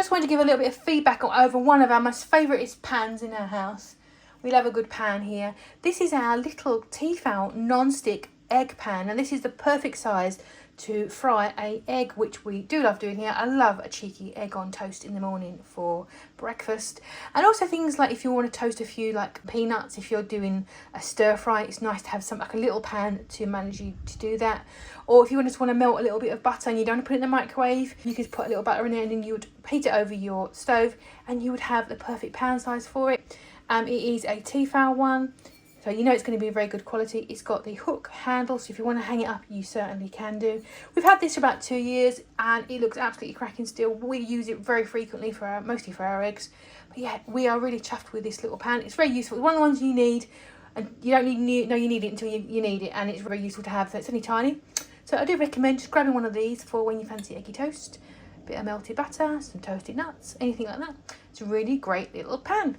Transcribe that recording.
just wanted to give a little bit of feedback over one of our most favourite pans in our house. We love a good pan here. This is our little Tefal non-stick egg pan, and this is the perfect size to fry a egg, which we do love doing here. I love a cheeky egg on toast in the morning for breakfast, and also things like if you want to toast a few like peanuts, if you're doing a stir fry, it's nice to have some like a little pan to manage you to do that. Or if you just want to melt a little bit of butter and you don't want to put it in the microwave, you could put a little butter in there and then you would heat it over your stove and you would have the perfect pan size for it. It is a Tefal one, so you know it's going to be very good quality. It's got the hook handle, so if you want to hang it up, you certainly can do. We've had this for about 2 years and it looks absolutely cracking still. We use it very frequently for mostly for our eggs. But yeah, we are really chuffed with this little pan. It's very useful. It's one of the ones you need, and you don't need you need it until you need it, and it's very useful to have. So it's only tiny. So I do recommend just grabbing one of these for when you fancy eggy toast. Bit of melted butter, some toasted nuts, anything like that. It's a really great little pan.